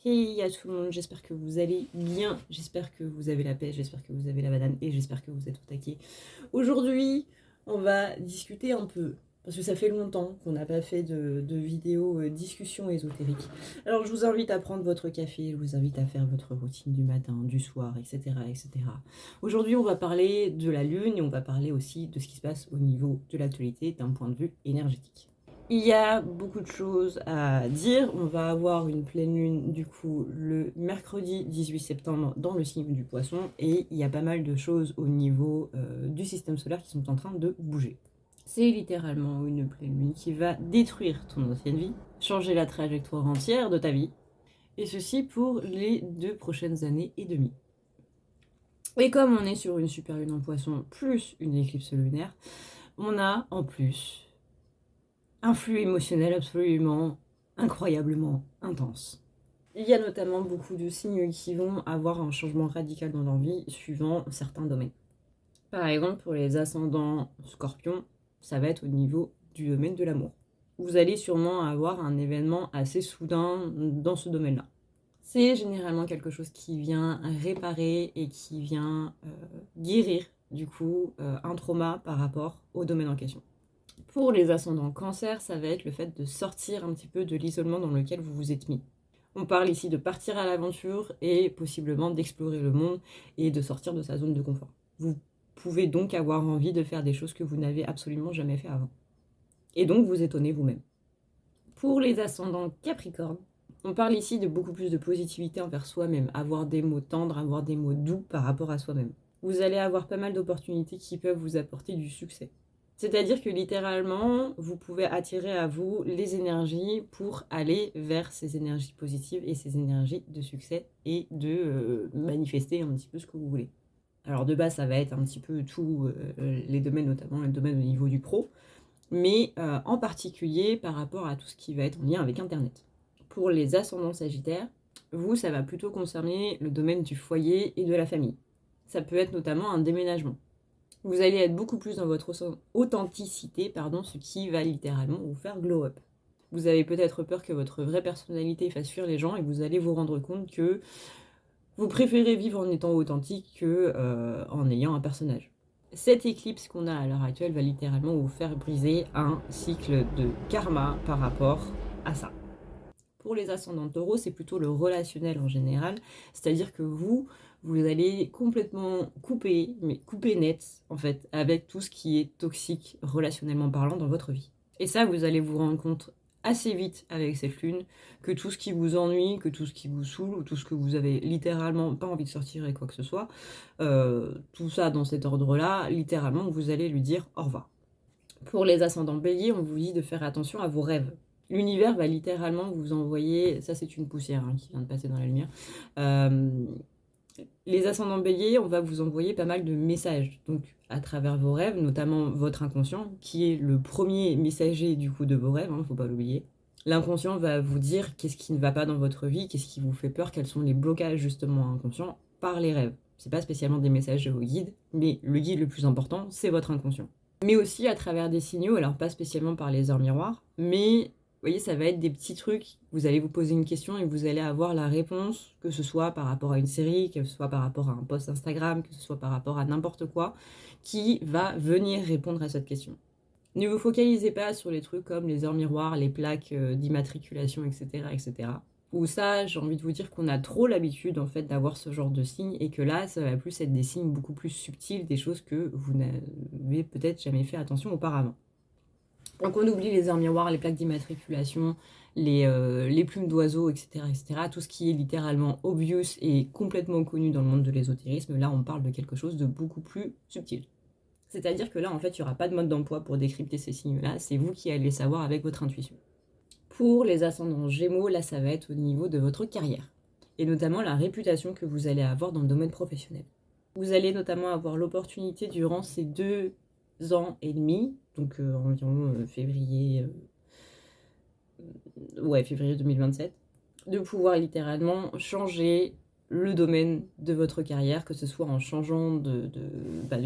Hey à tout le monde, j'espère que vous allez bien, j'espère que vous avez la pêche, j'espère que vous avez la banane et j'espère que vous êtes au taquet. Aujourd'hui, on va discuter un peu, parce que ça fait longtemps qu'on n'a pas fait de vidéo discussion ésotérique. Alors je vous invite à prendre votre café, je vous invite à faire votre routine du matin, du soir, etc. etc. Aujourd'hui, on va parler de la lune et on va parler aussi de ce qui se passe au niveau de l'actualité d'un point de vue énergétique. Il y a beaucoup de choses à dire. On va avoir une pleine lune du coup le mercredi 18 septembre dans le signe du poisson et il y a pas mal de choses au niveau du système solaire qui sont en train de bouger. C'est littéralement une pleine lune qui va détruire ton ancienne vie, changer la trajectoire entière de ta vie, et ceci pour les 2 prochaines années et demie. Et comme on est sur une super lune en poisson plus une éclipse lunaire, on a en plus un flux émotionnel absolument incroyablement intense. Il y a notamment beaucoup de signes qui vont avoir un changement radical dans leur vie suivant certains domaines. Par exemple, pour les ascendants scorpions, ça va être au niveau du domaine de l'amour. Vous allez sûrement avoir un événement assez soudain dans ce domaine-là. C'est généralement quelque chose qui vient réparer et qui vient guérir du coup un trauma par rapport au domaine en question. Pour les ascendants cancer, ça va être le fait de sortir un petit peu de l'isolement dans lequel vous vous êtes mis. On parle ici de partir à l'aventure et possiblement d'explorer le monde et de sortir de sa zone de confort. Vous pouvez donc avoir envie de faire des choses que vous n'avez absolument jamais fait avant. Et donc vous étonnez vous-même. Pour les ascendants capricorne, on parle ici de beaucoup plus de positivité envers soi-même, avoir des mots tendres, avoir des mots doux par rapport à soi-même. Vous allez avoir pas mal d'opportunités qui peuvent vous apporter du succès. C'est-à-dire que littéralement, vous pouvez attirer à vous les énergies pour aller vers ces énergies positives et ces énergies de succès et de manifester un petit peu ce que vous voulez. Alors de base, ça va être un petit peu tous les domaines, notamment le domaine au niveau du pro, mais en particulier par rapport à tout ce qui va être en lien avec Internet. Pour les ascendants sagittaires, vous, ça va plutôt concerner le domaine du foyer et de la famille. Ça peut être notamment un déménagement. Vous allez être beaucoup plus dans votre authenticité, ce qui va littéralement vous faire glow up. Vous avez peut-être peur que votre vraie personnalité fasse fuir les gens et vous allez vous rendre compte que vous préférez vivre en étant authentique que en ayant un personnage. Cette éclipse qu'on a à l'heure actuelle va littéralement vous faire briser un cycle de karma par rapport à ça. Pour les ascendants taureaux, c'est plutôt le relationnel en général, c'est-à-dire que vous allez complètement couper, mais couper net en fait, avec tout ce qui est toxique relationnellement parlant dans votre vie. Et ça, vous allez vous rendre compte assez vite avec cette lune que tout ce qui vous ennuie, que tout ce qui vous saoule, ou tout ce que vous avez littéralement pas envie de sortir et quoi que ce soit, tout ça dans cet ordre-là, littéralement, vous allez lui dire au revoir. Pour les ascendants béliers, on vous dit de faire attention à vos rêves. L'univers va littéralement vous envoyer, ça c'est une poussière qui vient de passer dans la lumière, les ascendants béliers, on va vous envoyer pas mal de messages, donc à travers vos rêves, notamment votre inconscient, qui est le premier messager du coup de vos rêves, faut pas l'oublier. L'inconscient va vous dire qu'est-ce qui ne va pas dans votre vie, qu'est-ce qui vous fait peur, quels sont les blocages justement inconscients par les rêves. C'est pas spécialement des messages de vos guides, mais le guide le plus important, c'est votre inconscient. Mais aussi à travers des signaux, alors pas spécialement par les heures miroirs, mais vous voyez, ça va être des petits trucs. Vous allez vous poser une question et vous allez avoir la réponse, que ce soit par rapport à une série, que ce soit par rapport à un post Instagram, que ce soit par rapport à n'importe quoi, qui va venir répondre à cette question. Ne vous focalisez pas sur les trucs comme les heures miroirs, les plaques d'immatriculation, etc., etc. Où ça, j'ai envie de vous dire qu'on a trop l'habitude en fait d'avoir ce genre de signes et que là, ça va plus être des signes beaucoup plus subtils, des choses que vous n'avez peut-être jamais fait attention auparavant. Donc on oublie les heures miroirs, les plaques d'immatriculation, les plumes d'oiseaux, etc., etc. Tout ce qui est littéralement obvious et complètement connu dans le monde de l'ésotérisme, là on parle de quelque chose de beaucoup plus subtil. C'est-à-dire que là en fait il n'y aura pas de mode d'emploi pour décrypter ces signes-là, c'est vous qui allez savoir avec votre intuition. Pour les ascendants gémeaux, là ça va être au niveau de votre carrière, et notamment la réputation que vous allez avoir dans le domaine professionnel. Vous allez notamment avoir l'opportunité durant ces 2 ans et demi, donc environ février 2027, de pouvoir littéralement changer le domaine de votre carrière, que ce soit en changeant de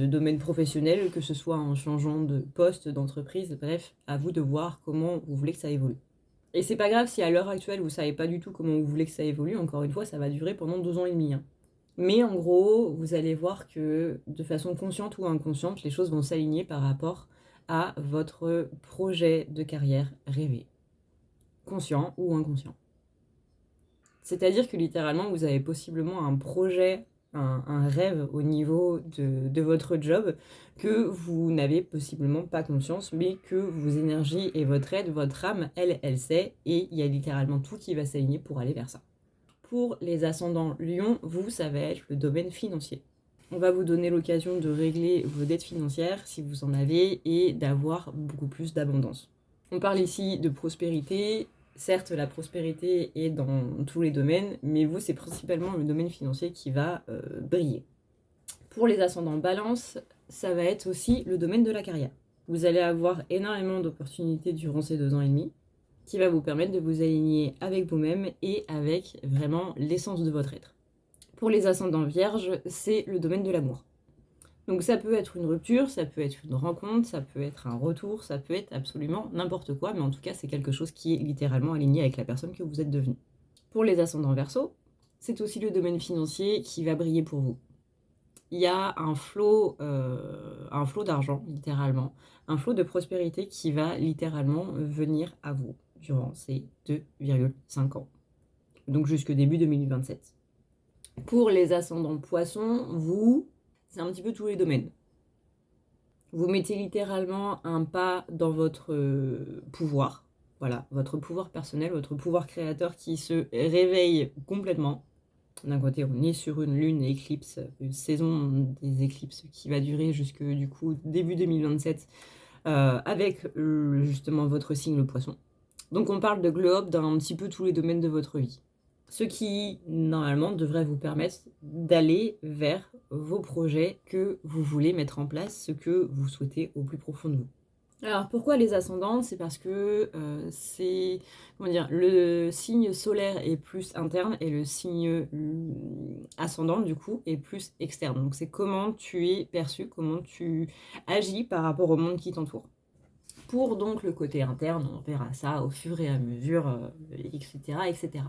domaine professionnel, que ce soit en changeant de poste, d'entreprise, bref, à vous de voir comment vous voulez que ça évolue. Et c'est pas grave si à l'heure actuelle vous savez pas du tout comment vous voulez que ça évolue, encore une fois ça va durer pendant 2 ans et demi. Hein. Mais en gros, vous allez voir que de façon consciente ou inconsciente, les choses vont s'aligner par rapport à votre projet de carrière rêvé, conscient ou inconscient. C'est-à-dire que littéralement, vous avez possiblement un projet, un rêve au niveau de votre job que vous n'avez possiblement pas conscience, mais que vos énergies et votre aide, votre âme, elle sait, et il y a littéralement tout qui va s'aligner pour aller vers ça. Pour les ascendants Lion, vous, ça va être le domaine financier. On va vous donner l'occasion de régler vos dettes financières si vous en avez et d'avoir beaucoup plus d'abondance. On parle ici de prospérité. Certes, la prospérité est dans tous les domaines, mais vous, c'est principalement le domaine financier qui va briller. Pour les ascendants Balance, ça va être aussi le domaine de la carrière. Vous allez avoir énormément d'opportunités durant ces 2 ans et demi, qui va vous permettre de vous aligner avec vous-même et avec vraiment l'essence de votre être. Pour les ascendants Vierges, c'est le domaine de l'amour. Donc ça peut être une rupture, ça peut être une rencontre, ça peut être un retour, ça peut être absolument n'importe quoi, mais en tout cas c'est quelque chose qui est littéralement aligné avec la personne que vous êtes devenue. Pour les ascendants Verseau, c'est aussi le domaine financier qui va briller pour vous. Il y a un flot d'argent, littéralement, un flot de prospérité qui va littéralement venir à vous durant ces 2,5 ans, donc jusque début 2027. Pour les ascendants Poissons, vous, c'est un petit peu tous les domaines. Vous mettez littéralement un pas dans votre pouvoir, voilà, votre pouvoir personnel, votre pouvoir créateur qui se réveille complètement. D'un côté, on est sur une lune éclipse, une saison des éclipses qui va durer jusque du coup début 2027 avec justement votre signe le Poisson. Donc on parle de globe d'un petit peu tous les domaines de votre vie. Ce qui, normalement, devrait vous permettre d'aller vers vos projets que vous voulez mettre en place, ce que vous souhaitez au plus profond de vous. Alors, pourquoi les ascendants? C'est parce que le signe solaire est plus interne et le signe ascendant, du coup, est plus externe. Donc, c'est comment tu es perçu, comment tu agis par rapport au monde qui t'entoure. Pour donc le côté interne, on verra ça au fur et à mesure, etc., etc.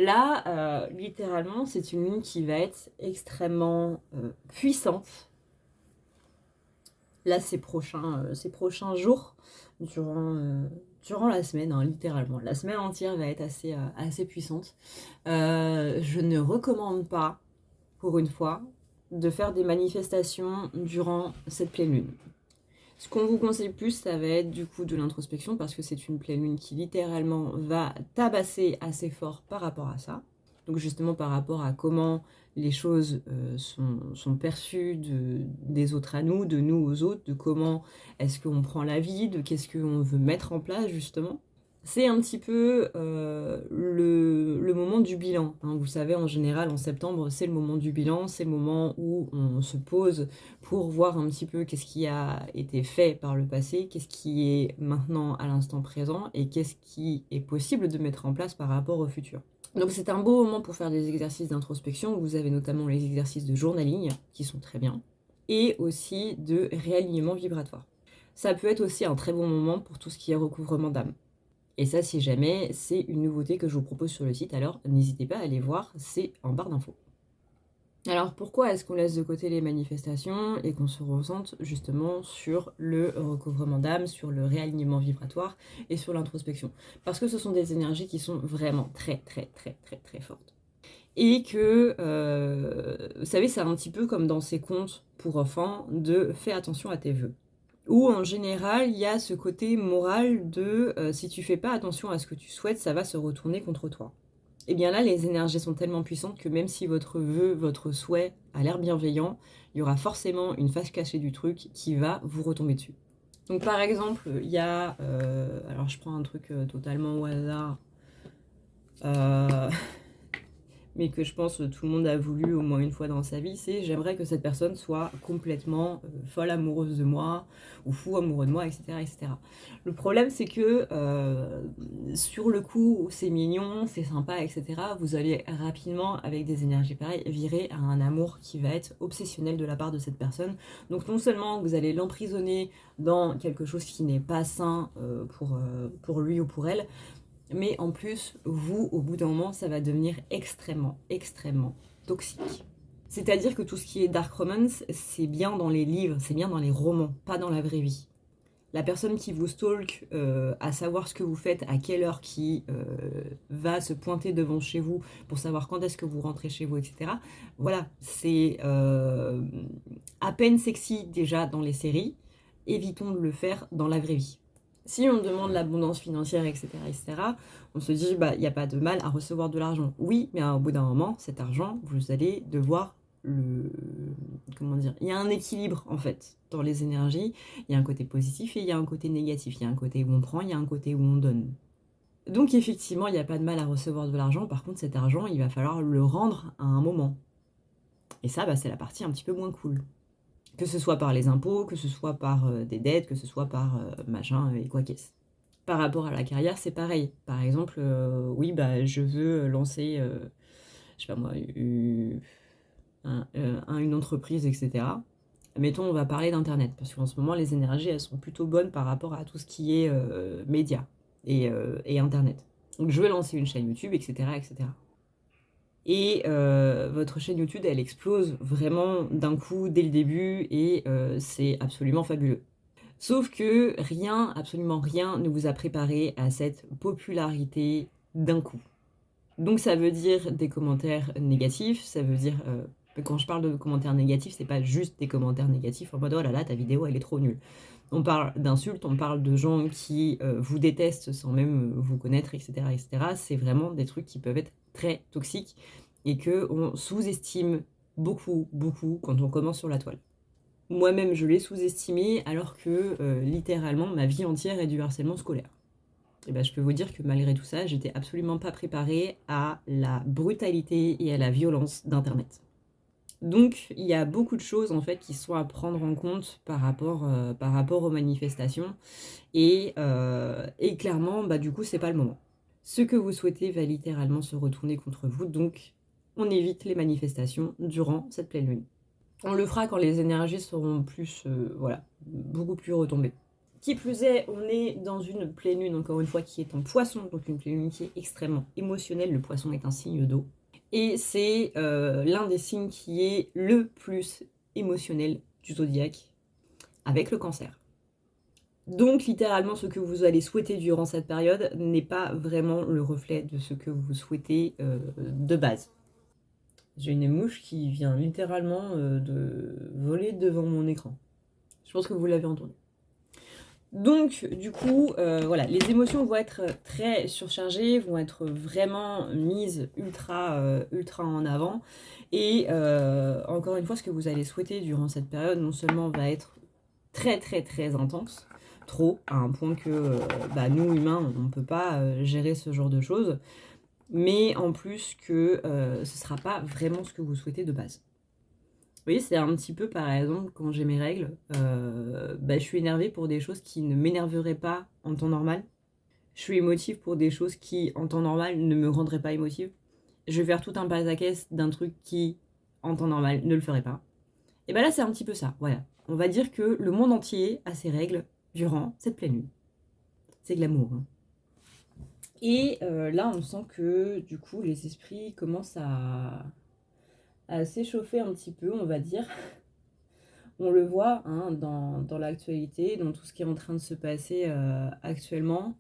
Là, littéralement, c'est une lune qui va être extrêmement puissante. Là, ces prochains jours, durant la semaine, hein, littéralement. La semaine entière va être assez puissante. Je ne recommande pas, pour une fois, de faire des manifestations durant cette pleine lune. Ce qu'on vous conseille plus, ça va être du coup de l'introspection parce que c'est une pleine lune qui littéralement va tabasser assez fort par rapport à ça. Donc justement par rapport à comment les choses sont perçues des autres à nous, de nous aux autres, de comment est-ce qu'on prend la vie, de qu'est-ce qu'on veut mettre en place justement. C'est un petit peu le moment du bilan. Hein. Vous savez, en général, en septembre, c'est le moment du bilan, c'est le moment où on se pose pour voir un petit peu qu'est-ce qui a été fait par le passé, qu'est-ce qui est maintenant à l'instant présent et qu'est-ce qui est possible de mettre en place par rapport au futur. Donc c'est un beau moment pour faire des exercices d'introspection. Vous avez notamment les exercices de journaling qui sont très bien et aussi de réalignement vibratoire. Ça peut être aussi un très bon moment pour tout ce qui est recouvrement d'âme. Et ça, si jamais, c'est une nouveauté que je vous propose sur le site, alors n'hésitez pas à aller voir, c'est en barre d'infos. Alors pourquoi est-ce qu'on laisse de côté les manifestations et qu'on se ressente justement sur le recouvrement d'âme, sur le réalignement vibratoire et sur l'introspection? Parce que ce sont des énergies qui sont vraiment très très très très très fortes. Et que, vous savez, c'est un petit peu comme dans ces contes pour enfants de fais attention à tes vœux. Où en général, il y a ce côté moral de si tu fais pas attention à ce que tu souhaites, ça va se retourner contre toi. Et bien là, les énergies sont tellement puissantes que même si votre vœu, votre souhait a l'air bienveillant, il y aura forcément une face cachée du truc qui va vous retomber dessus. Donc par exemple, il y a... alors je prends un truc totalement au hasard. Mais que je pense tout le monde a voulu au moins une fois dans sa vie, c'est j'aimerais que cette personne soit complètement folle amoureuse de moi, ou fou amoureux de moi, etc. etc. Le problème c'est que sur le coup, c'est mignon, c'est sympa, etc. Vous allez rapidement, avec des énergies pareilles, virer à un amour qui va être obsessionnel de la part de cette personne. Donc non seulement vous allez l'emprisonner dans quelque chose qui n'est pas sain pour lui ou pour elle, mais en plus, vous, au bout d'un moment, ça va devenir extrêmement, extrêmement toxique. C'est-à-dire que tout ce qui est dark romance, c'est bien dans les livres, c'est bien dans les romans, pas dans la vraie vie. La personne qui vous stalk, à savoir ce que vous faites, à quelle heure, qui va se pointer devant chez vous pour savoir quand est-ce que vous rentrez chez vous, etc. Voilà, c'est à peine sexy déjà dans les séries. Évitons de le faire dans la vraie vie. Si on demande l'abondance financière, etc., on se dit, bah, il n'y a pas de mal à recevoir de l'argent. Oui, mais au bout d'un moment, cet argent, vous allez devoir le... Comment dire? Il y a un équilibre, en fait, dans les énergies. Il y a un côté positif et il y a un côté négatif. Il y a un côté où on prend, il y a un côté où on donne. Donc, effectivement, il n'y a pas de mal à recevoir de l'argent. Par contre, cet argent, il va falloir le rendre à un moment. Et ça, bah, c'est la partie un petit peu moins cool. Que ce soit par les impôts, que ce soit par des dettes, que ce soit par machin et quoi qu'est-ce. Par rapport à la carrière, c'est pareil. Par exemple, oui, bah, je veux lancer, je sais pas moi, une entreprise, etc. Mettons, on va parler d'Internet, parce qu'en ce moment, les énergies, elles sont plutôt bonnes par rapport à tout ce qui est médias et Internet. Donc, je veux lancer une chaîne YouTube, etc., etc. Et votre chaîne YouTube, elle explose vraiment d'un coup dès le début et c'est absolument fabuleux. Sauf que rien, absolument rien, ne vous a préparé à cette popularité d'un coup. Donc ça veut dire des commentaires négatifs, ça veut dire... quand je parle de commentaires négatifs, c'est pas juste des commentaires négatifs en mode oh là là, ta vidéo elle est trop nulle. On parle d'insultes, on parle de gens qui vous détestent sans même vous connaître, etc., etc. C'est vraiment des trucs qui peuvent être très toxiques et qu'on sous-estime beaucoup, beaucoup quand on commence sur la toile. Moi-même, je l'ai sous-estimé alors que littéralement ma vie entière est du harcèlement scolaire. Et ben, je peux vous dire que malgré tout ça, j'étais absolument pas préparée à la brutalité et à la violence d'Internet. Donc, il y a beaucoup de choses en fait qui sont à prendre en compte par rapport aux manifestations et clairement, bah, du coup, c'est pas le moment. Ce que vous souhaitez va littéralement se retourner contre vous, donc on évite les manifestations durant cette pleine lune. On le fera quand les énergies seront plus, voilà, beaucoup plus retombées. Qui plus est, on est dans une pleine lune, encore une fois, qui est en poisson, donc une pleine lune qui est extrêmement émotionnelle. Le poisson est un signe d'eau. Et c'est l'un des signes qui est le plus émotionnel du zodiaque, avec le cancer. Donc littéralement, ce que vous allez souhaiter durant cette période n'est pas vraiment le reflet de ce que vous souhaitez de base. J'ai une mouche qui vient littéralement de voler devant mon écran. Je pense que vous l'avez entendu. Donc, du coup, voilà, les émotions vont être très surchargées, vont être vraiment mises ultra en avant. Et encore une fois, ce que vous allez souhaiter durant cette période, non seulement va être très intense, trop, à un point que bah, nous, humains, on ne peut pas gérer ce genre de choses, mais en plus que ce ne sera pas vraiment ce que vous souhaitez de base. Vous voyez, c'est un petit peu, par exemple, quand j'ai mes règles, bah, je suis énervée pour des choses qui ne m'énerveraient pas en temps normal. Je suis émotive pour des choses qui, en temps normal, ne me rendraient pas émotive. Je vais faire tout un pataquès d'un truc qui, en temps normal, ne le ferait pas. Et ben là, c'est un petit peu ça, voilà. On va dire que le monde entier a ses règles durant cette pleine lune. C'est glamour, hein. Et là, on sent que, du coup, les esprits commencent à s'échauffer un petit peu, on va dire. On le voit hein, dans l'actualité, dans tout ce qui est en train de se passer actuellement.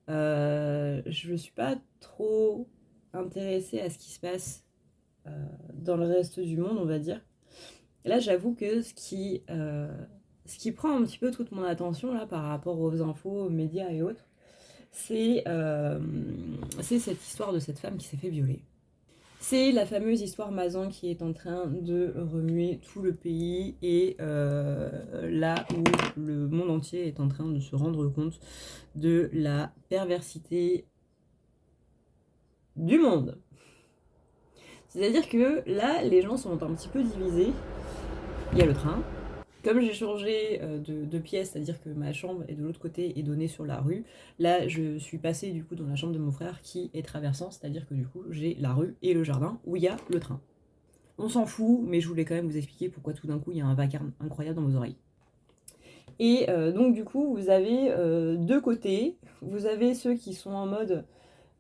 Je ne suis pas trop intéressée à ce qui se passe dans le reste du monde, on va dire. Et là, j'avoue que ce qui prend un petit peu toute mon attention là, par rapport aux infos, aux médias et autres, c'est cette histoire de cette femme qui s'est fait violer. C'est la fameuse histoire Mazan qui est en train de remuer tout le pays et là où le monde entier est en train de se rendre compte de la perversité du monde. C'est-à-dire que là, les gens sont un petit peu divisés. Il y a le train. Comme j'ai changé de pièce, c'est-à-dire que ma chambre est de l'autre côté et donnée sur la rue, là je suis passée du coup dans la chambre de mon frère qui est traversant, c'est-à-dire que du coup j'ai la rue et le jardin où il y a le train. On s'en fout, mais je voulais quand même vous expliquer pourquoi tout d'un coup il y a un vacarme incroyable dans vos oreilles. Et donc du coup vous avez deux côtés, vous avez ceux qui sont en mode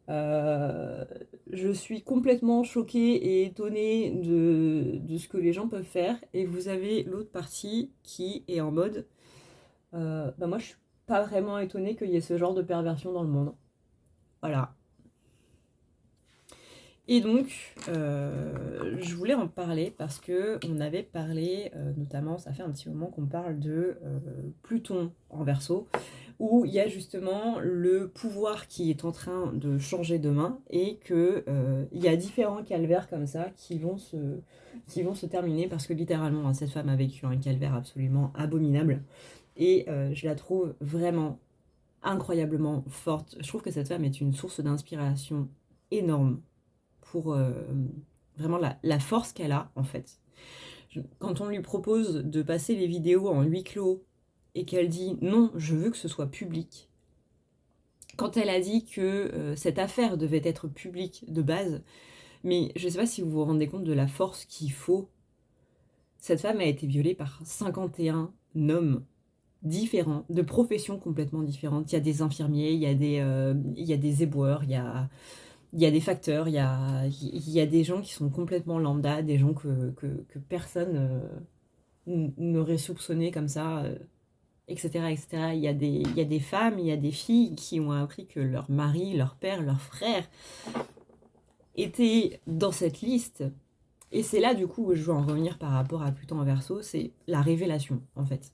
Je suis complètement choquée et étonnée de ce que les gens peuvent faire. Et vous avez l'autre partie qui est en mode bah moi je suis pas vraiment étonnée qu'il y ait ce genre de perversion dans le monde. Voilà. Et donc, je voulais en parler parce que on avait parlé, notamment, ça fait un petit moment qu'on parle de Pluton en Verseau, où il y a justement le pouvoir qui est en train de changer de main et que il y a différents calvaires comme ça qui vont se terminer parce que littéralement, cette femme a vécu un calvaire absolument abominable et je la trouve vraiment incroyablement forte. Je trouve que cette femme est une source d'inspiration énorme pour vraiment la force qu'elle a en fait. Quand on lui propose de passer les vidéos en huis clos et qu'elle dit non, je veux que ce soit public, quand elle a dit que cette affaire devait être publique de base, mais je ne sais pas si vous vous rendez compte de la force qu'il faut. Cette femme a été violée par 51 hommes différents, de professions complètement différentes. Il y a des infirmiers, il y a des éboueurs, il y a des facteurs, il y a des gens qui sont complètement lambda, des gens que personne n'aurait soupçonné comme ça, etc., etc. Il y a des femmes, il y a des filles qui ont appris que leur mari, leur père, leur frère étaient dans cette liste. Et c'est là, du coup, où je veux en revenir par rapport à Pluton en Verseau, c'est la révélation, en fait.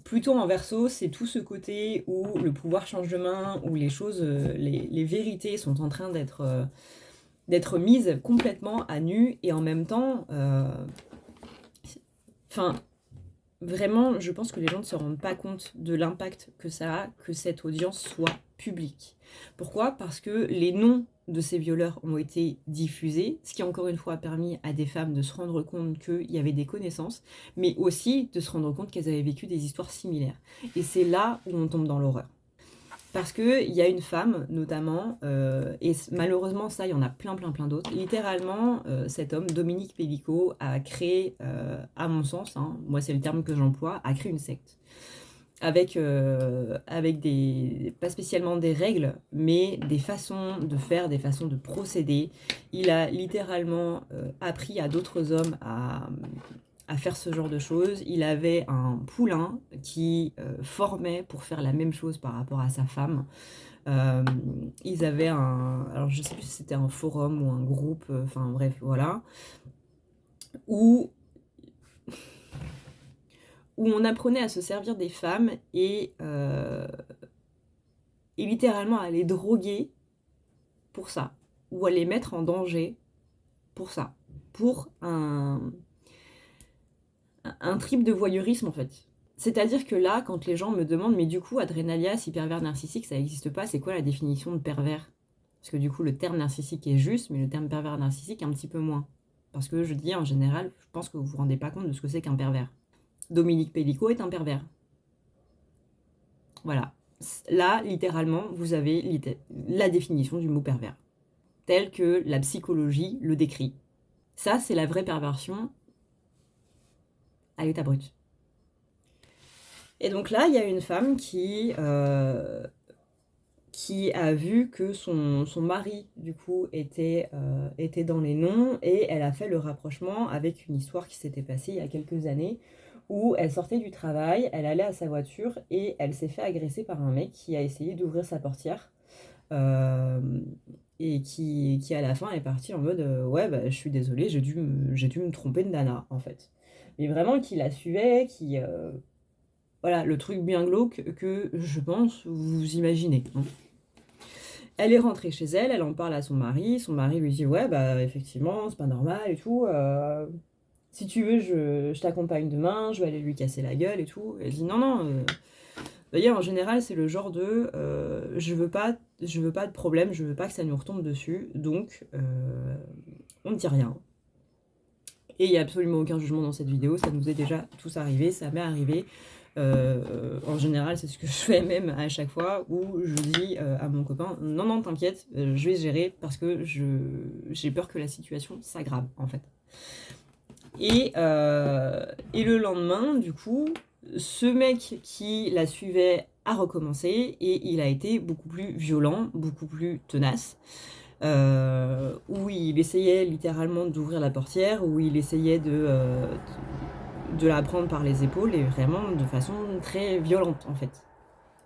Pluton en Verseau, c'est tout ce côté où le pouvoir change de main, où les choses, les vérités sont en train d'être mises complètement à nu, et en même temps, vraiment, je pense que les gens ne se rendent pas compte de l'impact que ça a que cette audience soit publique. Pourquoi ? Parce que les noms de ces violeurs ont été diffusés, ce qui encore une fois a permis à des femmes de se rendre compte qu'il y avait des connaissances, mais aussi de se rendre compte qu'elles avaient vécu des histoires similaires. Et c'est là où on tombe dans l'horreur. Parce qu'il y a une femme, notamment, et malheureusement, ça, il y en a plein d'autres. Littéralement, cet homme, Dominique Pellico, a créé, à mon sens, hein, moi c'est le terme que j'emploie, a créé une secte. Avec pas spécialement des règles, mais des façons de faire, des façons de procéder. Il a littéralement appris à d'autres hommes à faire ce genre de choses. Il avait un poulain qui formait pour faire la même chose par rapport à sa femme. Ils avaient alors je sais plus si c'était un forum ou un groupe, enfin bref, voilà, où on apprenait à se servir des femmes et littéralement à les droguer pour ça, ou à les mettre en danger pour ça, pour un trip de voyeurisme en fait. C'est-à-dire que là, quand les gens me demandent, mais du coup, Adrenalia, si pervers narcissique, ça n'existe pas, c'est quoi la définition de pervers ? Parce que du coup, le terme narcissique est juste, mais le terme pervers narcissique un petit peu moins. Parce que je dis, en général, je pense que vous vous rendez pas compte de ce que c'est qu'un pervers. Dominique Pellico est un pervers. Voilà. Là, littéralement, vous avez la définition du mot pervers, telle que la psychologie le décrit. Ça, c'est la vraie perversion à l'état brut. Et donc là, il y a une femme qui a vu que son mari, du coup, était dans les noms, et elle a fait le rapprochement avec une histoire qui s'était passée il y a quelques années, où elle sortait du travail, elle allait à sa voiture, et elle s'est fait agresser par un mec qui a essayé d'ouvrir sa portière, et qui à la fin est parti en mode ouais, bah, je suis désolée, j'ai dû me tromper de nana, en fait. Mais vraiment, qui la suivait, voilà, le truc bien glauque que je pense vous imaginez. Hein. Elle est rentrée chez elle, elle en parle à son mari lui dit ouais bah effectivement c'est pas normal et tout, si tu veux je t'accompagne demain, je vais aller lui casser la gueule et tout. Elle dit non, d'ailleurs en général c'est le genre de je veux pas de problème, je veux pas que ça nous retombe dessus, donc on ne dit rien. Et il n'y a absolument aucun jugement dans cette vidéo, ça nous est déjà tous arrivé, ça m'est arrivé. En général, c'est ce que je fais même à chaque fois où je dis à mon copain non, t'inquiète, je vais gérer parce que j'ai peur que la situation s'aggrave en fait. Et le lendemain, du coup, ce mec qui la suivait a recommencé et il a été beaucoup plus violent, beaucoup plus tenace. Où il essayait littéralement d'ouvrir la portière, où il essayait de la prendre par les épaules et vraiment de façon très violente en fait.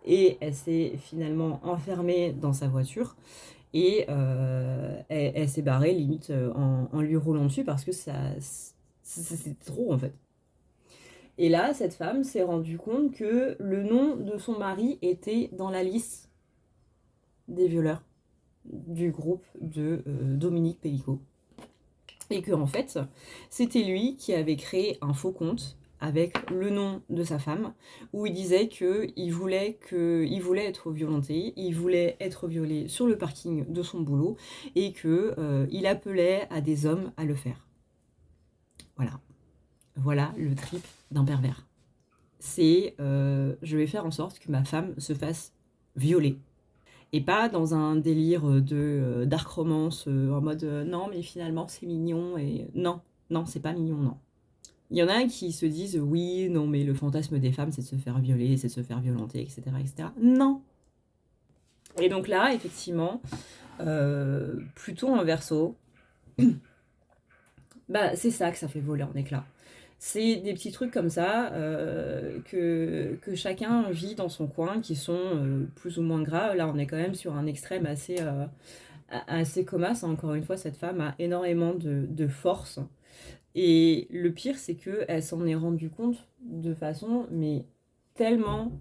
Et elle s'est finalement enfermée dans sa voiture et elle s'est barrée limite en lui roulant dessus parce que c'était trop en fait. Et là, cette femme s'est rendue compte que le nom de son mari était dans la liste des violeurs du groupe de Dominique Pellicot. Et que en fait, c'était lui qui avait créé un faux compte avec le nom de sa femme, où il disait qu'il voulait être violenté, il voulait être violé sur le parking de son boulot, et qu'il appelait à des hommes à le faire. Voilà. Voilà le trip d'un pervers. C'est je vais faire en sorte que ma femme se fasse violer. Et pas dans un délire de dark romance en mode non mais finalement c'est mignon et non, c'est pas mignon, non. Il y en a qui se disent oui, non mais le fantasme des femmes c'est de se faire violer, c'est de se faire violenter, etc. etc. Non. Et donc là, effectivement, plutôt en verso, bah c'est ça que ça fait voler en éclats. C'est des petits trucs comme ça que chacun vit dans son coin, qui sont plus ou moins graves. Là, on est quand même sur un extrême assez comasse. Encore une fois, cette femme a énormément de force. Et le pire, c'est qu'elle s'en est rendue compte de façon, mais tellement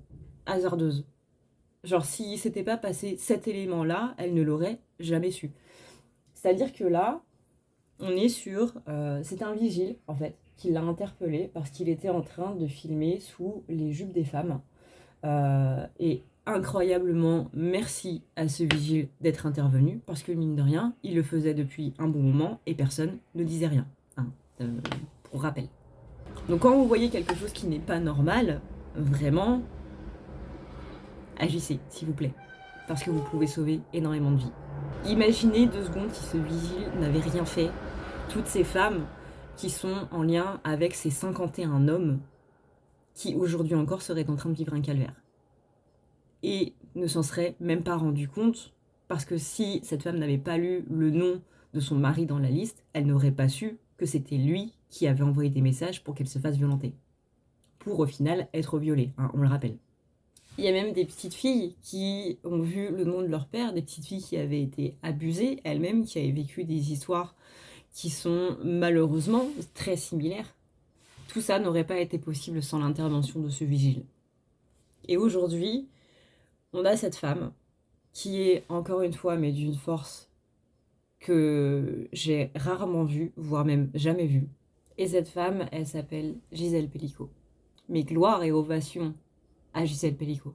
hasardeuse. Genre, si s'était pas passé cet élément-là, elle ne l'aurait jamais su. C'est-à-dire que là, on est sur... c'est un vigile, en fait, qui l'a interpellé parce qu'il était en train de filmer sous les jupes des femmes. Et incroyablement, merci à ce vigile d'être intervenu, parce que mine de rien, il le faisait depuis un bon moment et personne ne disait rien. Hein, pour rappel. Donc quand vous voyez quelque chose qui n'est pas normal, vraiment, agissez, s'il vous plaît. Parce que vous pouvez sauver énormément de vies. Imaginez 2 secondes si ce vigile n'avait rien fait. Toutes ces femmes qui sont en lien avec ces 51 hommes qui aujourd'hui encore seraient en train de vivre un calvaire. Et ne s'en seraient même pas rendu compte parce que si cette femme n'avait pas lu le nom de son mari dans la liste, elle n'aurait pas su que c'était lui qui avait envoyé des messages pour qu'elle se fasse violenter. Pour au final être violée, hein, on le rappelle. Il y a même des petites filles qui ont vu le nom de leur père, des petites filles qui avaient été abusées, elles-mêmes, qui avaient vécu des histoires qui sont malheureusement très similaires. Tout ça n'aurait pas été possible sans l'intervention de ce vigile. Et aujourd'hui, on a cette femme qui est, encore une fois, mais d'une force que j'ai rarement vue, voire même jamais vue. Et cette femme, elle s'appelle Gisèle Pellicot. Mais gloire et ovation à Gisèle Pellicot.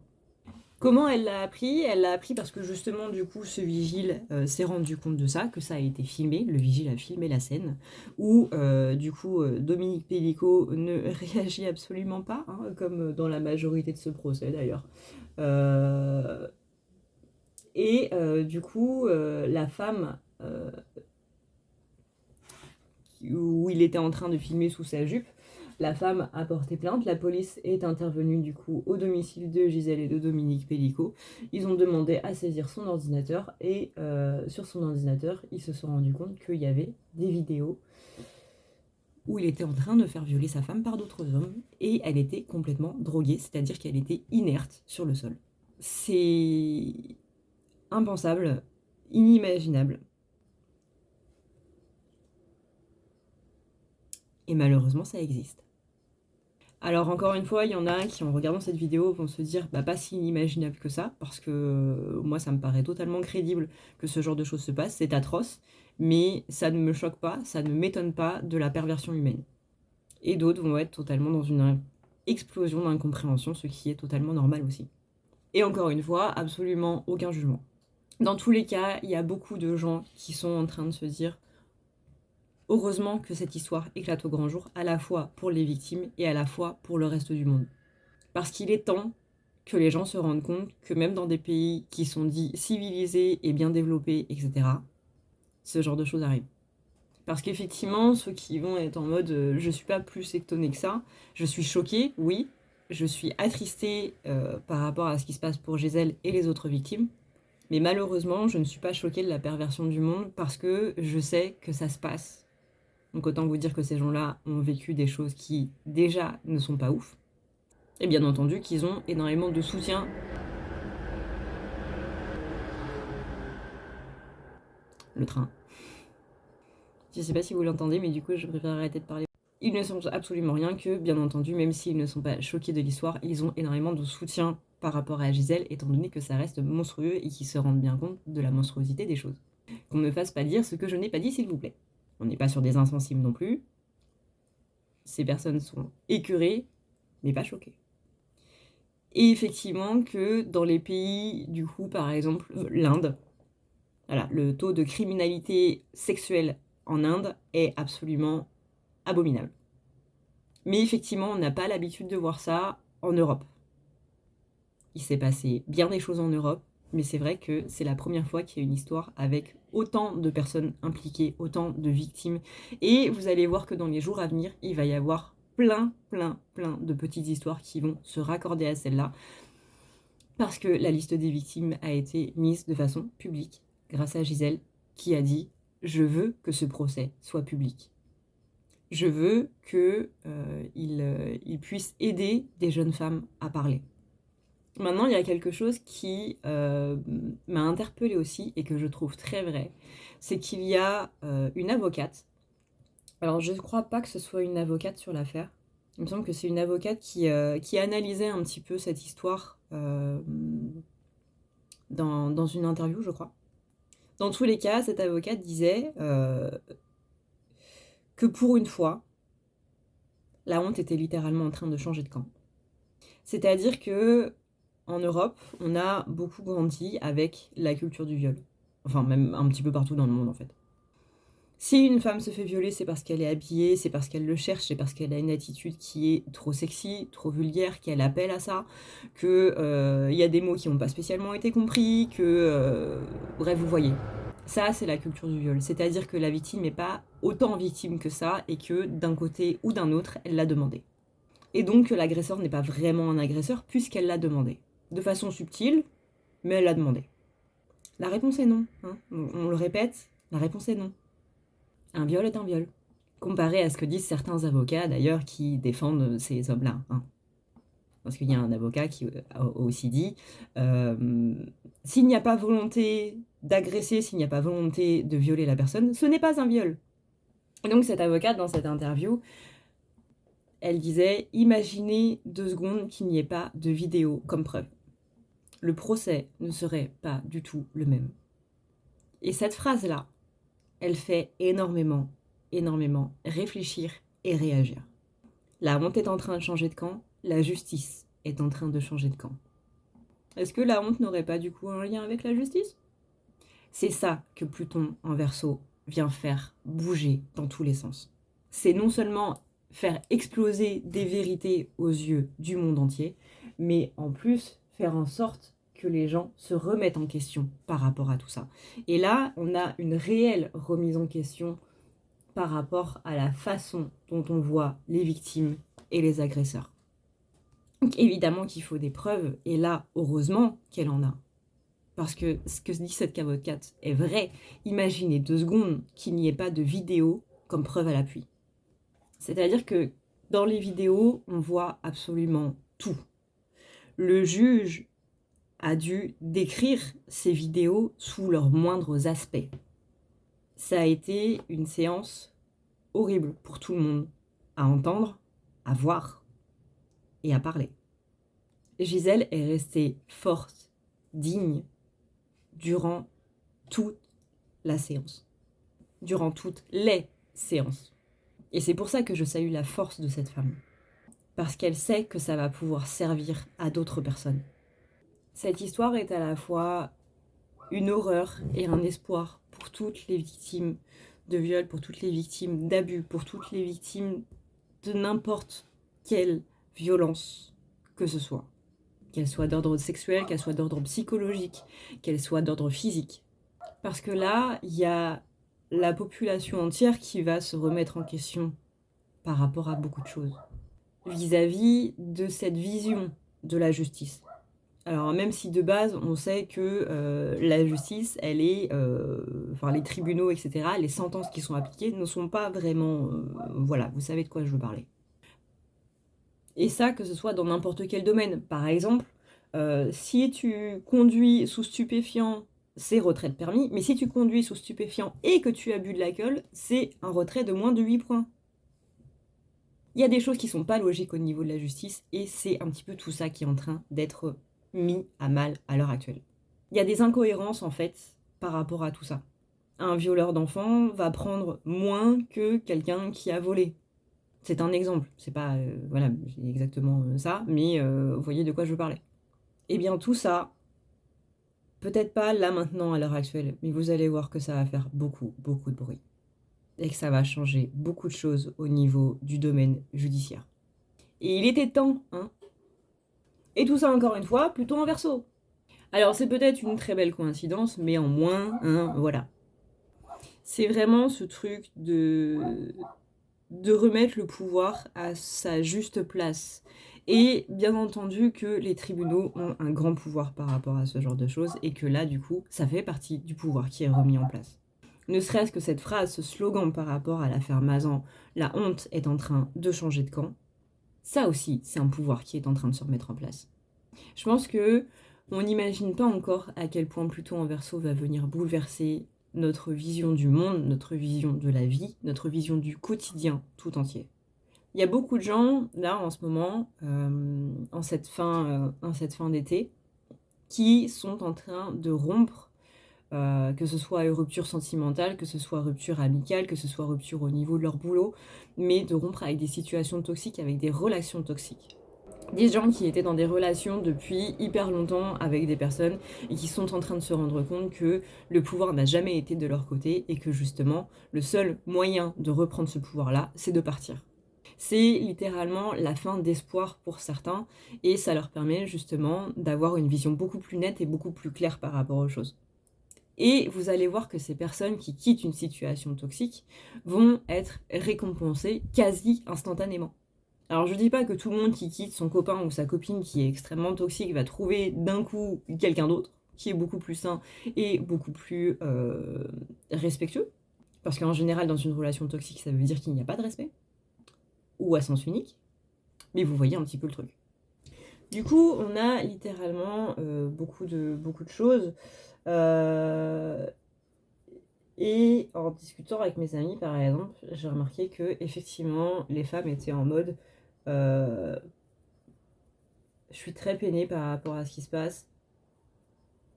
Comment elle l'a appris? Elle l'a appris parce que justement, du coup, ce vigile s'est rendu compte de ça, que ça a été filmé. Le vigile a filmé la scène où, du coup, Dominique Pellicot ne réagit absolument pas, hein, comme dans la majorité de ce procès d'ailleurs. Du coup, la femme où il était en train de filmer sous sa jupe, la femme a porté plainte, la police est intervenue du coup au domicile de Gisèle et de Dominique Pellicot. Ils ont demandé à saisir son ordinateur et sur son ordinateur, ils se sont rendus compte qu'il y avait des vidéos où il était en train de faire violer sa femme par d'autres hommes et elle était complètement droguée, c'est-à-dire qu'elle était inerte sur le sol. C'est impensable, inimaginable. Et malheureusement, ça existe. Alors encore une fois, il y en a qui en regardant cette vidéo vont se dire pas si inimaginable que ça, parce que moi ça me paraît totalement crédible que ce genre de choses se passe, c'est atroce, mais ça ne me choque pas, ça ne m'étonne pas de la perversion humaine. Et d'autres vont être totalement dans une explosion d'incompréhension, ce qui est totalement normal aussi. Et encore une fois, absolument aucun jugement. Dans tous les cas, il y a beaucoup de gens qui sont en train de se dire heureusement que cette histoire éclate au grand jour, à la fois pour les victimes et à la fois pour le reste du monde. Parce qu'il est temps que les gens se rendent compte que même dans des pays qui sont dits civilisés et bien développés, etc., ce genre de choses arrivent. Parce qu'effectivement, ceux qui vont être en mode je suis pas plus étonné que ça, je suis choquée, oui, je suis attristée par rapport à ce qui se passe pour Gisèle et les autres victimes. Mais malheureusement, je ne suis pas choquée de la perversion du monde parce que je sais que ça se passe. Donc autant vous dire que ces gens-là ont vécu des choses qui, déjà, ne sont pas ouf. Et bien entendu qu'ils ont énormément de soutien. Le train. Je sais pas si vous l'entendez, mais du coup, je préfère arrêter de parler. Ils ne sont absolument rien que, bien entendu, même s'ils ne sont pas choqués de l'histoire, ils ont énormément de soutien par rapport à Gisèle, étant donné que ça reste monstrueux et qu'ils se rendent bien compte de la monstruosité des choses. Qu'on ne me fasse pas dire ce que je n'ai pas dit, s'il vous plaît. On n'est pas sur des insensibles non plus. Ces personnes sont écœurées, mais pas choquées. Et effectivement que dans les pays, du coup, par exemple, l'Inde, voilà, le taux de criminalité sexuelle en Inde est absolument abominable. Mais effectivement, on n'a pas l'habitude de voir ça en Europe. Il s'est passé bien des choses en Europe, mais c'est vrai que c'est la première fois qu'il y a une histoire avec autant de personnes impliquées, autant de victimes. Et vous allez voir que dans les jours à venir, il va y avoir plein de petites histoires qui vont se raccorder à celle-là. Parce que la liste des victimes a été mise de façon publique grâce à Gisèle qui a dit « Je veux que ce procès soit public. Je veux qu'il puisse aider des jeunes femmes à parler. » Maintenant, il y a quelque chose qui m'a interpellée aussi et que je trouve très vrai, c'est qu'il y a une avocate. Alors, je ne crois pas que ce soit une avocate sur l'affaire. Il me semble que c'est une avocate qui analysait un petit peu cette histoire dans une interview, je crois. Dans tous les cas, cette avocate disait que pour une fois, la honte était littéralement en train de changer de camp. C'est-à-dire que en Europe, on a beaucoup grandi avec la culture du viol. Enfin, même un petit peu partout dans le monde, en fait. Si une femme se fait violer, c'est parce qu'elle est habillée, c'est parce qu'elle le cherche, c'est parce qu'elle a une attitude qui est trop sexy, trop vulgaire, qu'elle appelle à ça, que y a des mots qui n'ont pas spécialement été compris, bref, vous voyez. Ça, c'est la culture du viol. C'est-à-dire que la victime n'est pas autant victime que ça, et que d'un côté ou d'un autre, elle l'a demandé. Et donc, l'agresseur n'est pas vraiment un agresseur, puisqu'elle l'a demandé. De façon subtile, mais elle l'a demandé. La réponse est non. Hein. On le répète, la réponse est non. Un viol est un viol. Comparé à ce que disent certains avocats, d'ailleurs, qui défendent ces hommes-là. Hein. Parce qu'il y a un avocat qui a aussi dit s'il n'y a pas volonté d'agresser, s'il n'y a pas volonté de violer la personne, ce n'est pas un viol. Et donc, cette avocate, dans cette interview, elle disait imaginez 2 secondes qu'il n'y ait pas de vidéo comme preuve. Le procès ne serait pas du tout le même. Et cette phrase-là, elle fait énormément réfléchir et réagir. La honte est en train de changer de camp, la justice est en train de changer de camp. Est-ce que la honte n'aurait pas du coup un lien avec la justice ? C'est ça que Pluton en Verseau vient faire bouger dans tous les sens. C'est non seulement faire exploser des vérités aux yeux du monde entier, mais en plus faire en sorte que les gens se remettent en question par rapport à tout ça. Et là, on a une réelle remise en question par rapport à la façon dont on voit les victimes et les agresseurs. Donc évidemment qu'il faut des preuves, et là, heureusement qu'elle en a. Parce que ce que dit cette avocate est vrai. Imaginez 2 secondes qu'il n'y ait pas de vidéo comme preuve à l'appui. C'est-à-dire que dans les vidéos, on voit absolument tout. Le juge a dû décrire ces vidéos sous leurs moindres aspects. Ça a été une séance horrible pour tout le monde, à entendre, à voir et à parler. Gisèle est restée forte, digne, durant toute la séance. Durant toutes les séances. Et c'est pour ça que je salue la force de cette femme. Parce qu'elle sait que ça va pouvoir servir à d'autres personnes. Cette histoire est à la fois une horreur et un espoir pour toutes les victimes de viol, pour toutes les victimes d'abus, pour toutes les victimes de n'importe quelle violence que ce soit. Qu'elle soit d'ordre sexuel, qu'elle soit d'ordre psychologique, qu'elle soit d'ordre physique. Parce que là, il y a la population entière qui va se remettre en question par rapport à beaucoup de choses. vis-à-vis de cette vision de la justice. Alors même si de base on sait que la justice, elle est, enfin les tribunaux, etc., les sentences qui sont appliquées ne sont pas vraiment, voilà, vous savez de quoi je veux parler. Et ça, que ce soit dans n'importe quel domaine. Par exemple, si tu conduis sous stupéfiant, c'est retrait de permis, mais si tu conduis sous stupéfiant et que tu as bu de l'alcool, c'est un retrait de moins de 8 points. Il y a des choses qui sont pas logiques au niveau de la justice, et c'est un petit peu tout ça qui est en train d'être mis à mal à l'heure actuelle. Il y a des incohérences, en fait, par rapport à tout ça. Un violeur d'enfants va prendre moins que quelqu'un qui a volé. C'est un exemple, c'est pas voilà, exactement ça, mais vous voyez de quoi je veux parler. Eh bien tout ça, peut-être pas là maintenant à l'heure actuelle, mais vous allez voir que ça va faire beaucoup, beaucoup de bruit. Et que ça va changer beaucoup de choses au niveau du domaine judiciaire. Et il était temps, hein. Et tout ça encore une fois, plutôt en verso. Alors c'est peut-être une très belle coïncidence, mais en moins, hein, voilà. C'est vraiment ce truc de remettre le pouvoir à sa juste place. Et bien entendu que les tribunaux ont un grand pouvoir par rapport à ce genre de choses, et que là, du coup, ça fait partie du pouvoir qui est remis en place. Ne serait-ce que cette phrase, ce slogan par rapport à l'affaire Mazan, la honte est en train de changer de camp, ça aussi, c'est un pouvoir qui est en train de se remettre en place. Je pense que on n'imagine pas encore à quel point Pluton en Verseau va venir bouleverser notre vision du monde, notre vision de la vie, notre vision du quotidien tout entier. Il y a beaucoup de gens, là, en ce moment, en cette fin d'été, qui sont en train de rompre, que ce soit rupture sentimentale, que ce soit rupture amicale, que ce soit rupture au niveau de leur boulot, mais de rompre avec des situations toxiques, avec des relations toxiques. Des gens qui étaient dans des relations depuis hyper longtemps avec des personnes et qui sont en train de se rendre compte que le pouvoir n'a jamais été de leur côté et que justement le seul moyen de reprendre ce pouvoir-là, c'est de partir. C'est littéralement la fin d'espoir pour certains et ça leur permet justement d'avoir une vision beaucoup plus nette et beaucoup plus claire par rapport aux choses. Et vous allez voir que ces personnes qui quittent une situation toxique vont être récompensées quasi instantanément. Alors je dis pas que tout le monde qui quitte son copain ou sa copine qui est extrêmement toxique va trouver d'un coup quelqu'un d'autre qui est beaucoup plus sain et beaucoup plus respectueux. Parce qu'en général dans une relation toxique ça veut dire qu'il n'y a pas de respect. Ou à sens unique. Mais vous voyez un petit peu le truc. Du coup on a littéralement beaucoup de choses. Et en discutant avec mes amis par exemple, j'ai remarqué que effectivement les femmes étaient en mode je suis très peinée par rapport à ce qui se passe,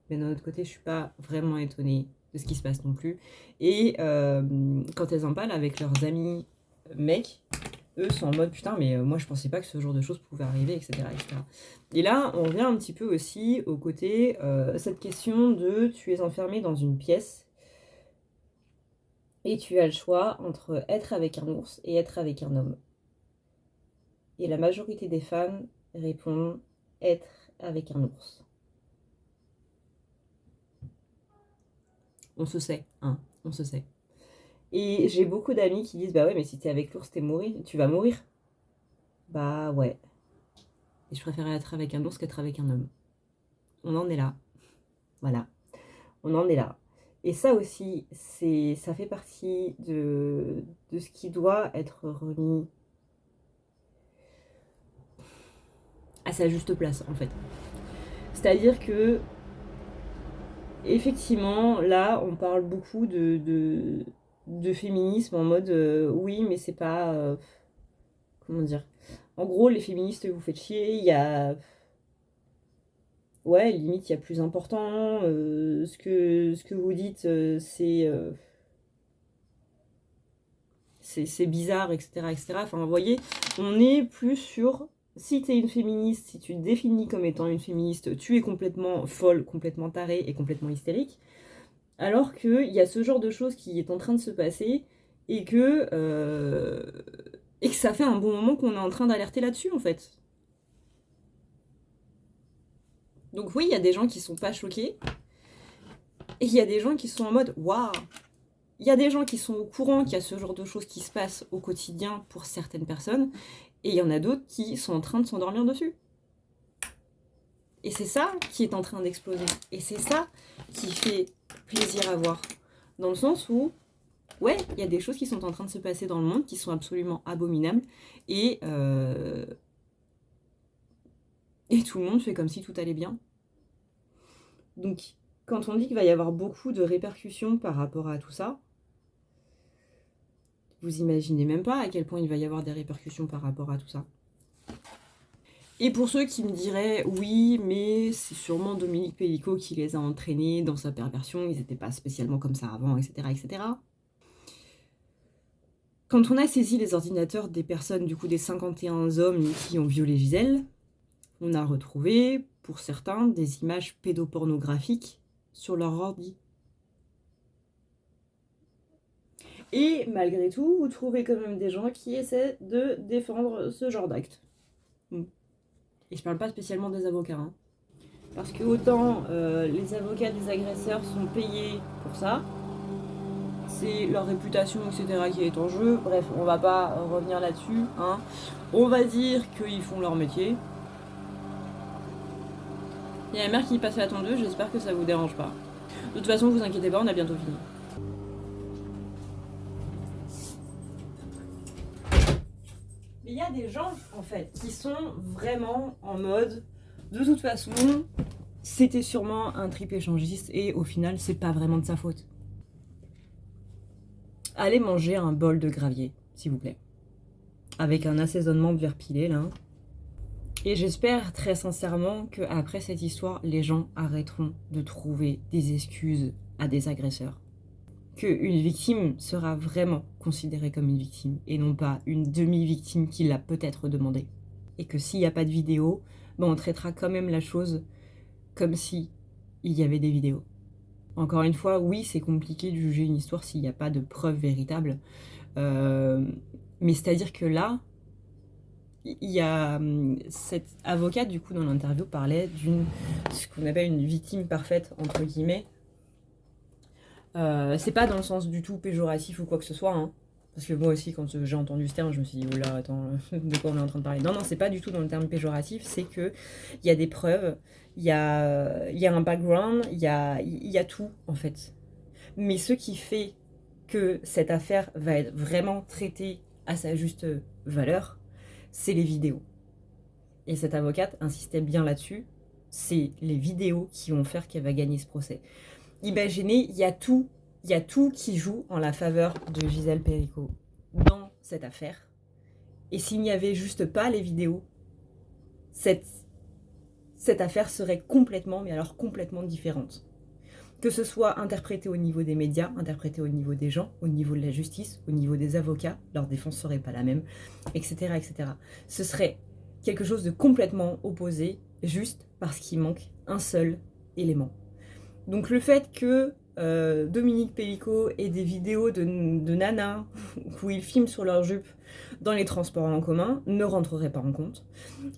mais d'un autre côté, je suis pas vraiment étonnée de ce qui se passe non plus. Et quand elles en parlent avec leurs amis mecs, eux sont en mode putain, mais moi je pensais pas que ce genre de choses pouvait arriver, etc. etc. Et là, on revient un petit peu aussi au côté, cette question de tu es enfermé dans une pièce et tu as le choix entre être avec un ours et être avec un homme. Et la majorité des femmes répondent être avec un ours. On se sait, hein, on se sait. Et j'ai beaucoup d'amis qui disent bah ouais, mais si t'es avec l'ours, tu vas mourir. Bah ouais. Et je préfère être avec un ours qu'être avec un homme. On en est là. Voilà. On en est là. Et ça aussi, ça fait partie de ce qui doit être remis à sa juste place, en fait. C'est-à-dire que, effectivement, là, on parle beaucoup de féminisme en mode oui, mais c'est pas. Comment dire? En gros, les féministes, vous faites chier, il y a. Ouais, limite, il y a plus important. Ce que vous dites, c'est bizarre, etc., etc. Enfin, vous voyez, on est plus sur. Si t'es une féministe, si tu te définis comme étant une féministe, tu es complètement folle, complètement tarée et complètement hystérique. Alors qu'il y a ce genre de choses qui est en train de se passer et et que ça fait un bon moment qu'on est en train d'alerter là-dessus, en fait. Donc oui, il y a des gens qui sont pas choqués, et il y a des gens qui sont en mode waouh, il y a des gens qui sont au courant qu'il y a ce genre de choses qui se passent au quotidien pour certaines personnes, et il y en a d'autres qui sont en train de s'endormir dessus. Et c'est ça qui est en train d'exploser. Et c'est ça qui fait plaisir à voir. Dans le sens où, ouais, il y a des choses qui sont en train de se passer dans le monde qui sont absolument abominables. Et tout le monde fait comme si tout allait bien. Donc, quand on dit qu'il va y avoir beaucoup de répercussions par rapport à tout ça, vous imaginez même pas à quel point il va y avoir des répercussions par rapport à tout ça. Et pour ceux qui me diraient, oui, mais c'est sûrement Dominique Pellico qui les a entraînés dans sa perversion, ils n'étaient pas spécialement comme ça avant, etc., etc. Quand on a saisi les ordinateurs des personnes, du coup des 51 hommes qui ont violé Gisèle, on a retrouvé, pour certains, des images pédopornographiques sur leur ordi. Et malgré tout, vous trouvez quand même des gens qui essaient de défendre ce genre d'acte. Et je parle pas spécialement des avocats, hein. Parce que autant les avocats des agresseurs sont payés pour ça, c'est leur réputation, etc. qui est en jeu. Bref, on va pas revenir là-dessus, hein. On va dire qu'ils font leur métier. Il y a la mère qui passe à la tondeuse, j'espère que ça vous dérange pas. De toute façon, vous inquiétez pas, on a bientôt fini. Mais il y a des gens, en fait, qui sont vraiment en mode, de toute façon, c'était sûrement un trip échangiste et au final, c'est pas vraiment de sa faute. Allez manger un bol de gravier, s'il vous plaît. Avec un assaisonnement de verre pilé, là. Et j'espère très sincèrement qu'après cette histoire, les gens arrêteront de trouver des excuses à des agresseurs. Qu'une victime sera vraiment considérée comme une victime et non pas une demi-victime qui l'a peut-être demandé. Et que s'il n'y a pas de vidéo, ben on traitera quand même la chose comme si il y avait des vidéos. Encore une fois, oui, c'est compliqué de juger une histoire s'il n'y a pas de preuves véritables. Mais c'est-à-dire que là, il y a cette avocate, du coup, dans l'interview, parlait d'une, ce qu'on appelle une victime parfaite, entre guillemets. C'est pas dans le sens du tout péjoratif ou quoi que ce soit, hein. Parce que moi aussi, quand j'ai entendu ce terme, je me suis dit, oula, attends, de quoi on est en train de parler? Non, c'est pas du tout dans le terme péjoratif, c'est que il y a des preuves, il y a un background, il y a tout, en fait. Mais ce qui fait que cette affaire va être vraiment traitée à sa juste valeur, c'est les vidéos. Et cette avocate insistait bien là-dessus, c'est les vidéos qui vont faire qu'elle va gagner ce procès. Imaginez, il y a tout qui joue en la faveur de Gisèle Pelicot dans cette affaire. Et s'il n'y avait juste pas les vidéos, cette affaire serait complètement, mais alors complètement différente. Que ce soit interprété au niveau des médias, interprété au niveau des gens, au niveau de la justice, au niveau des avocats, leur défense serait pas la même, etc., etc. Ce serait quelque chose de complètement opposé, juste parce qu'il manque un seul élément. Donc le fait que Dominique Pellico ait des vidéos de nanas où ils filment sur leur jupe dans les transports en commun ne rentrerait pas en compte.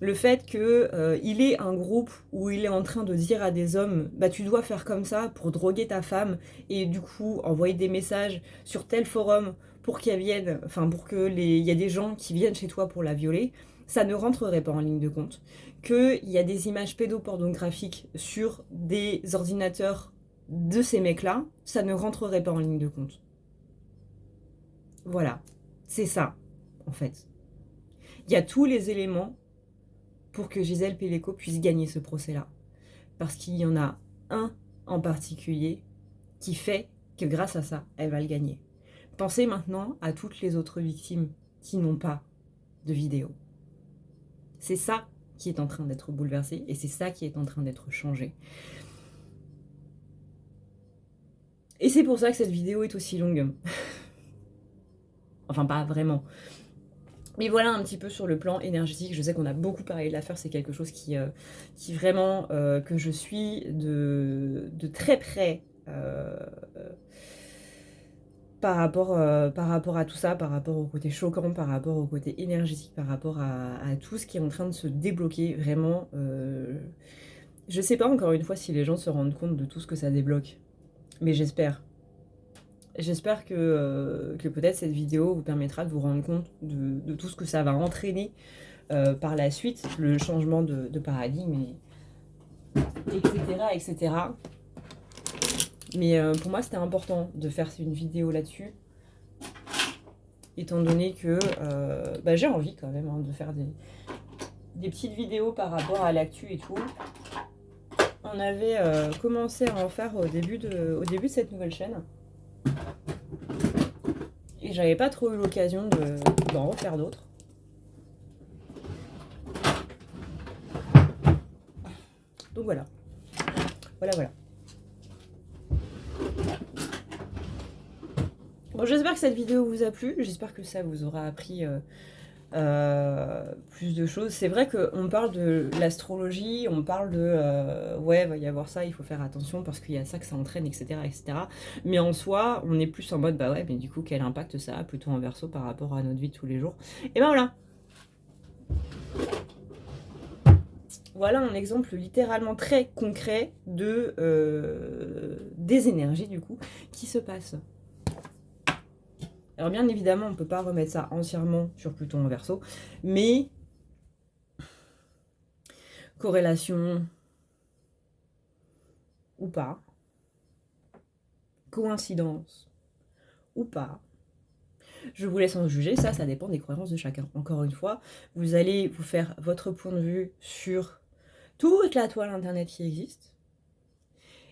Le fait qu'il ait un groupe où il est en train de dire à des hommes « bah tu dois faire comme ça pour droguer ta femme et du coup envoyer des messages sur tel forum pour qu'elle vienne, enfin pour que y a des gens qui viennent chez toi pour la violer », ça ne rentrerait pas en ligne de compte. Qu'il y a des images pédopornographiques sur des ordinateurs de ces mecs-là, ça ne rentrerait pas en ligne de compte. Voilà, c'est ça, en fait. Il y a tous les éléments pour que Gisèle Pelicot puisse gagner ce procès-là. Parce qu'il y en a un en particulier qui fait que grâce à ça, elle va le gagner. Pensez maintenant à toutes les autres victimes qui n'ont pas de vidéo. C'est ça qui est en train d'être bouleversé et c'est ça qui est en train d'être changé. Et c'est pour ça que cette vidéo est aussi longue. Enfin, pas vraiment. Mais voilà un petit peu sur le plan énergétique. Je sais qu'on a beaucoup parlé de l'affaire, c'est quelque chose qui vraiment, que je suis de très près par rapport à tout ça, par rapport au côté choquant, par rapport au côté énergétique, par rapport à tout ce qui est en train de se débloquer. Vraiment, je sais pas encore une fois si les gens se rendent compte de tout ce que ça débloque. Mais j'espère. J'espère que peut-être cette vidéo vous permettra de vous rendre compte de tout ce que ça va entraîner par la suite, le changement de paradigme, etc., etc. Mais pour moi, c'était important de faire une vidéo là-dessus, étant donné que j'ai envie quand même de faire des petites vidéos par rapport à l'actu et tout. On avait commencé à en faire au début de cette nouvelle chaîne. Et j'avais pas trop eu l'occasion d'en refaire d'autres. Donc voilà. Voilà. Bon, j'espère que cette vidéo vous a plu. J'espère que ça vous aura appris plus de choses. C'est vrai qu'on parle de l'astrologie, on parle de ouais, va y avoir ça, il faut faire attention parce qu'il y a ça que ça entraîne, etc., etc. Mais en soi, on est plus en mode bah ouais, mais du coup, quel impact ça a plutôt en verso par rapport à notre vie de tous les jours. Et ben voilà. Voilà un exemple littéralement très concret de des énergies du coup qui se passent. Alors bien évidemment, on ne peut pas remettre ça entièrement sur Pluton en Verseau, mais corrélation ou pas, coïncidence ou pas, je vous laisse en juger, ça dépend des croyances de chacun. Encore une fois, vous allez vous faire votre point de vue sur toute la toile internet qui existe,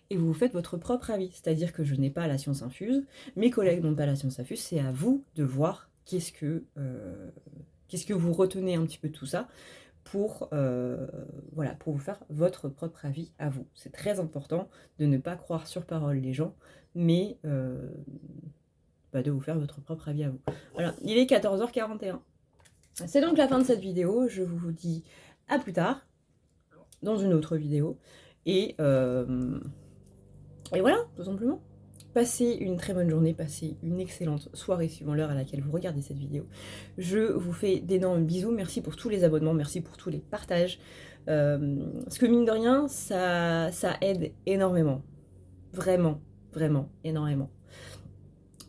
et vous vous faites votre propre avis. C'est-à-dire que je n'ai pas la science infuse, mes collègues n'ont pas la science infuse, c'est à vous de voir qu'est-ce que vous retenez un petit peu de tout ça pour vous faire votre propre avis à vous. C'est très important de ne pas croire sur parole les gens, mais de vous faire votre propre avis à vous. Voilà, il est 14h41. C'est donc la fin de cette vidéo. Je vous dis à plus tard dans une autre vidéo. Et voilà, tout simplement. Passez une très bonne journée, passez une excellente soirée suivant l'heure à laquelle vous regardez cette vidéo. Je vous fais d'énormes bisous, merci pour tous les abonnements, merci pour tous les partages. Parce que mine de rien, ça aide énormément. Vraiment, vraiment, énormément.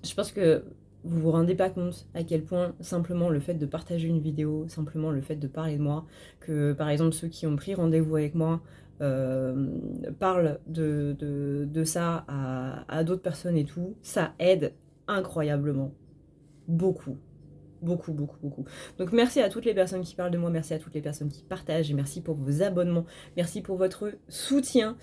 Je pense que vous vous rendez pas compte à quel point simplement le fait de partager une vidéo, simplement le fait de parler de moi, que par exemple ceux qui ont pris rendez-vous avec moi parlent de ça à d'autres personnes et tout, ça aide incroyablement. Beaucoup. Donc merci à toutes les personnes qui parlent de moi, merci à toutes les personnes qui partagent, et merci pour vos abonnements, merci pour votre soutien.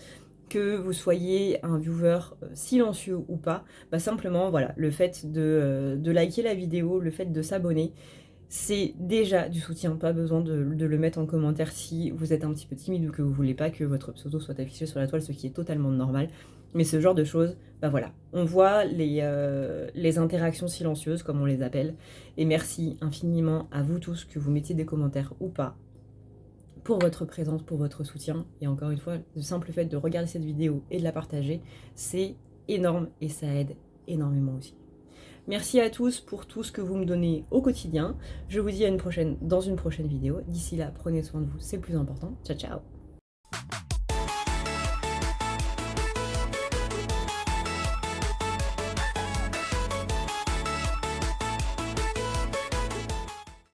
Que vous soyez un viewer silencieux ou pas, simplement voilà, le fait de liker la vidéo, le fait de s'abonner, c'est déjà du soutien, pas besoin de le mettre en commentaire si vous êtes un petit peu timide ou que vous voulez pas que votre pseudo soit affiché sur la toile, ce qui est totalement normal. Mais ce genre de choses, voilà, on voit les interactions silencieuses, comme on les appelle, et merci infiniment à vous tous, que vous mettiez des commentaires ou pas, pour votre présence, pour votre soutien. Et encore une fois, le simple fait de regarder cette vidéo et de la partager, c'est énorme et ça aide énormément aussi. Merci à tous pour tout ce que vous me donnez au quotidien. Je vous dis dans une prochaine vidéo. D'ici là, prenez soin de vous, c'est le plus important. Ciao, ciao!